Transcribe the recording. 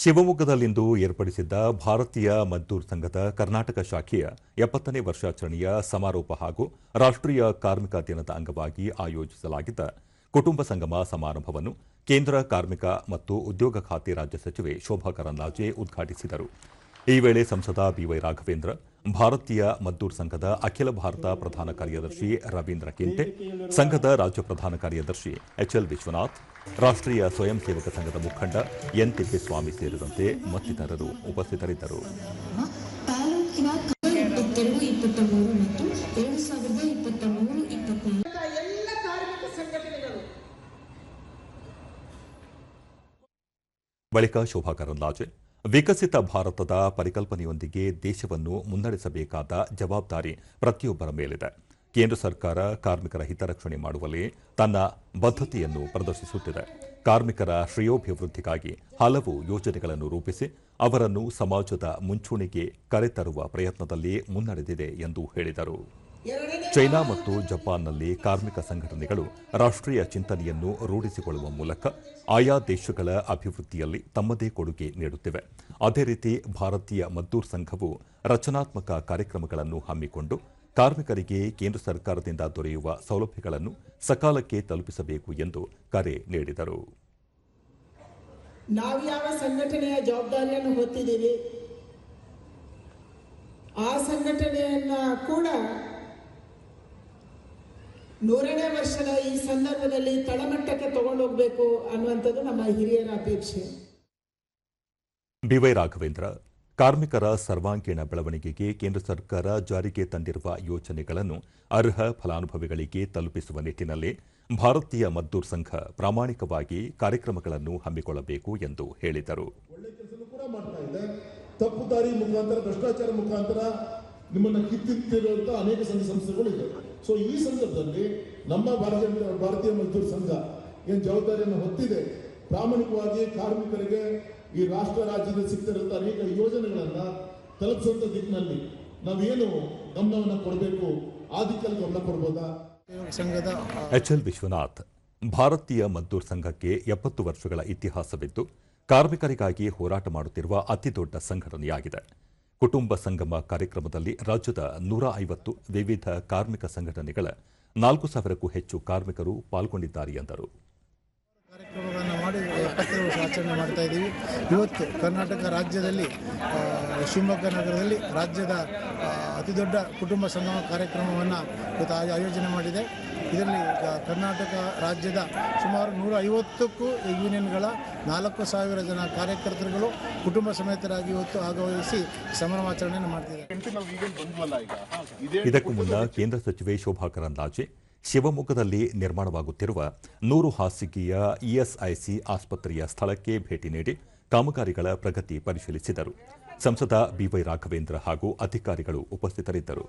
ಶಿವಮೊಗ್ಗದಲ್ಲಿಂದು ಏರ್ಪಡಿಸಿದ್ದ ಭಾರತೀಯ ಮಜ್ದೂರ್ ಸಂಘದ ಕರ್ನಾಟಕ ಶಾಖೆಯ 70ನೇ ವರ್ಷಾಚರಣೆಯ ಸಮಾರೋಪ ಹಾಗೂ ರಾಷ್ಟ್ರೀಯ ಕಾರ್ಮಿಕ ದಿನದ ಅಂಗವಾಗಿ ಆಯೋಜಿಸಲಾಗಿದ್ದ ಕುಟುಂಬ ಸಂಗಮ ಸಮಾರಂಭವನ್ನು ಕೇಂದ್ರ ಕಾರ್ಮಿಕ ಮತ್ತು ಉದ್ಯೋಗ ಖಾತೆ ರಾಜ್ಯ ಸಚಿವೆ ಶೋಭಾ ಕರಂದ್ಲಾಜೆ ಉದ್ಘಾಟಿಸಿದರು. ಈ ವೇಳೆ ಸಂಸದ ಬಿವೈ ರಾಘವೇಂದ್ರ, ಭಾರತೀಯ ಮಜ್ದೂರ್ ಸಂಘದ ಅಖಿಲ ಭಾರತ ಪ್ರಧಾನ ಕಾರ್ಯದರ್ಶಿ ರವೀಂದ್ರ ಕಿಂಟೆ, ಸಂಘದ ರಾಜ್ಯ ಪ್ರಧಾನ ಕಾರ್ಯದರ್ಶಿ ಎಚ್ಎಲ್ ವಿಶ್ವನಾಥ್, ರಾಷ್ಟ್ರೀಯ ಸ್ವಯಂ ಸೇವಕ ಸಂಘದ ಮುಖಂಡ ಎನ್ ತಿಪ್ಪೇಸ್ವಾಮಿ ಸೇರಿದಂತೆ ಮತ್ತಿತರರು ಉಪಸ್ಥಿತರಿದ್ದರು. ಬಳಿಕ ಶೋಭಾ ಕರಂದ್ಲಾಜೆ, ವಿಕಸಿತ ಭಾರತದ ಪರಿಕಲ್ಪನೆಯೊಂದಿಗೆ ದೇಶವನ್ನು ಮುನ್ನಡೆಸಬೇಕಾದ ಜವಾಬ್ದಾರಿ ಪ್ರತಿಯೊಬ್ಬರ ಮೇಲಿದೆ. ಕೇಂದ್ರ ಸರ್ಕಾರ ಕಾರ್ಮಿಕರ ಹಿತರಕ್ಷಣೆ ಮಾಡುವಲ್ಲಿ ತನ್ನ ಬದ್ಧತೆಯನ್ನು ಪ್ರದರ್ಶಿಸುತ್ತಿದೆ. ಕಾರ್ಮಿಕರ ಶ್ರೇಯೋಭಿವೃದ್ಧಿಗಾಗಿ ಹಲವು ಯೋಜನೆಗಳನ್ನು ರೂಪಿಸಿ ಅವರನ್ನು ಸಮಾಜದ ಮುಂಚೂಣಿಗೆ ಕರೆತರುವ ಪ್ರಯತ್ನದಲ್ಲಿ ಮುನ್ನಡೆದಿದೆ ಎಂದು ಹೇಳಿದರು. ಚೈನಾ ಮತ್ತು ಜಪಾನ್ನಲ್ಲಿ ಕಾರ್ಮಿಕ ಸಂಘಟನೆಗಳು ರಾಷ್ಟ್ರೀಯ ಚಿಂತನೆಯನ್ನು ರೂಢಿಸಿಕೊಳ್ಳುವ ಮೂಲಕ ಆಯಾ ದೇಶಗಳ ಅಭಿವೃದ್ಧಿಯಲ್ಲಿ ತಮ್ಮದೇ ಕೊಡುಗೆ ನೀಡುತ್ತಿವೆ. ಅದೇ ರೀತಿ ಭಾರತೀಯ ಮಜ್ದೂರ್ ಸಂಘವು ರಚನಾತ್ಮಕ ಕಾರ್ಯಕ್ರಮಗಳನ್ನು ಹಮ್ಮಿಕೊಂಡು ಕಾರ್ಮಿಕರಿಗೆ ಕೇಂದ್ರ ಸರ್ಕಾರದಿಂದ ದೊರೆಯುವ ಸೌಲಭ್ಯಗಳನ್ನು ಸಕಾಲಕ್ಕೆ ತಲುಪಿಸಬೇಕು ಎಂದು ಕರೆ ನೀಡಿದರು. ನಾವು ಯಾವ ಸಂಘಟನೆಯ ಜವಾಬ್ದಾರಿಯನ್ನು ಹೊತ್ತಿದ್ದೀವಿ, ಆ ಸಂಘಟನೆಯನ್ನ ಕೂಡ 100ನೇ ವರ್ಷದ ಈ ಸಂದರ್ಭದಲ್ಲಿ ತಳಮಟ್ಟಕ್ಕೆ ತಗೊಂಡೋಗಬೇಕು ಅನ್ನುವಂಥದ್ದು ನಮ್ಮ ಹಿರಿಯರ ಅಪೇಕ್ಷೆ. ಬಿವೈ ರಾಘವೇಂದ್ರ, ಕಾರ್ಮಿಕರ ಸರ್ವಾಂಗೀಣ ಬೆಳವಣಿಗೆಗೆ ಕೇಂದ್ರ ಸರ್ಕಾರ ಜಾರಿಗೆ ತಂದಿರುವ ಯೋಜನೆಗಳನ್ನು ಅರ್ಹ ಫಲಾನುಭವಿಗಳಿಗೆ ತಲುಪಿಸುವ ನಿಟ್ಟಿನಲ್ಲಿ ಭಾರತೀಯ ಮಜ್ದೂರ್ ಸಂಘ ಪ್ರಾಮಾಣಿಕವಾಗಿ ಕಾರ್ಯಕ್ರಮಗಳನ್ನು ಹಮ್ಮಿಕೊಳ್ಳಬೇಕು ಎಂದು ಹೇಳಿದರು. ತಪ್ಪು ದಾರಿ ಮುಖಾಂತರ, ಭ್ರಷ್ಟಾಚಾರ ಮುಖಾಂತರ ನಿಮ್ಮನ್ನು ಕಿತ್ತಿರುವಂತಹ ಅನೇಕ ಸಂಘ ಸಂಸ್ಥೆಗಳು ಇದೆ. ಸೊ ಈ ಸಂದರ್ಭದಲ್ಲಿ ನಮ್ಮ ಭಾರತೀಯ ಮಜ್ದೂರ್ ಸಂಘ ಏನು ಜವಾಬ್ದಾರಿಯನ್ನು ಹೊತ್ತಿದೆ, ಪ್ರಾಮಾಣಿಕವಾಗಿ ಕಾರ್ಮಿಕರಿಗೆ ಈ ರಾಷ್ಟ್ರ ರಾಜ್ಯದಲ್ಲಿ ಸಿಗ್ತಿರುವಂಥ ಅನೇಕ ಯೋಜನೆಗಳನ್ನ ತಲುಪಿಸುವಂತ ದಿಕ್ಕಿನಲ್ಲಿ ನಾವೇನು ಗಮನವನ್ನು ಕೊಡಬೇಕು, ಆ ದಿಕ್ಕಲ್ಲಿ ಗಮನ ಕೊಡಬಹುದಾ? ಸಂಘದ ಎಚ್ಎಲ್ ವಿಶ್ವನಾಥ್, ಭಾರತೀಯ ಮಜ್ದೂರ್ ಸಂಘಕ್ಕೆ 70 ವರ್ಷಗಳ ಇತಿಹಾಸವಿದ್ದು ಕಾರ್ಮಿಕರಿಗಾಗಿ ಹೋರಾಟ ಮಾಡುತ್ತಿರುವ ಅತಿದೊಡ್ಡ ಸಂಘಟನೆಯಾಗಿದೆ. ಕುಟುಂಬ ಸಂಗಮ ಕಾರ್ಯಕ್ರಮದಲ್ಲಿ ರಾಜ್ಯದ 150 ವಿವಿಧ ಕಾರ್ಮಿಕ ಸಂಘಟನೆಗಳ 4000ಕ್ಕೂ ಹೆಚ್ಚು ಕಾರ್ಮಿಕರು ಪಾಲ್ಗೊಂಡಿದ್ದಾರೆ ಎಂದರು. ಕಾರ್ಯಕ್ರಮಗಳನ್ನು ಮಾಡಿ 70 ವರ್ಷ ಆಚರಣೆ ಮಾಡ್ತಾ ಇದ್ದೀವಿ. ಇವತ್ತು ಕರ್ನಾಟಕ ರಾಜ್ಯದಲ್ಲಿ ಶಿವಮೊಗ್ಗ ನಗರದಲ್ಲಿ ರಾಜ್ಯದ ಅತಿದೊಡ್ಡ ಕುಟುಂಬ ಸಂಗಮ ಕಾರ್ಯಕ್ರಮವನ್ನು ಇವತ್ತು ಆಯೋಜನೆ ಮಾಡಿದೆ. ಇದರಲ್ಲಿ ಕರ್ನಾಟಕ ರಾಜ್ಯದ ಸುಮಾರು 150ಕ್ಕೂ ಯೂನಿಯನ್ಗಳ 4000 ಜನ ಕಾರ್ಯಕರ್ತರುಗಳು ಕುಟುಂಬ ಸಮೇತರಾಗಿ ಇವತ್ತು ಭಾಗವಹಿಸಿ ಸಂಭ್ರಮಾಚರಣೆಯನ್ನು ಮಾಡ್ತಿದ್ದಾರೆ. ಇದಕ್ಕೂ ಮುನ್ನ ಕೇಂದ್ರ ಸಚಿವೆ ಶೋಭಾ ಕರಂದ್ಲಾಜೆ ಶಿವಮೊಗ್ಗದಲ್ಲಿ ನಿರ್ಮಾಣವಾಗುತ್ತಿರುವ 100 ಹಾಸಿಗೆಯ ಇಎಸ್ಐಸಿ ಆಸ್ಪತ್ರೆಯ ಸ್ಥಳಕ್ಕೆ ಭೇಟಿ ನೀಡಿ ಕಾಮಗಾರಿಗಳ ಪ್ರಗತಿ ಪರಿಶೀಲಿಸಿದರು. ಸಂಸದ ಬಿವೈ ರಾಘವೇಂದ್ರ ಹಾಗೂ ಅಧಿಕಾರಿಗಳು ಉಪಸ್ಥಿತರಿದ್ದರು.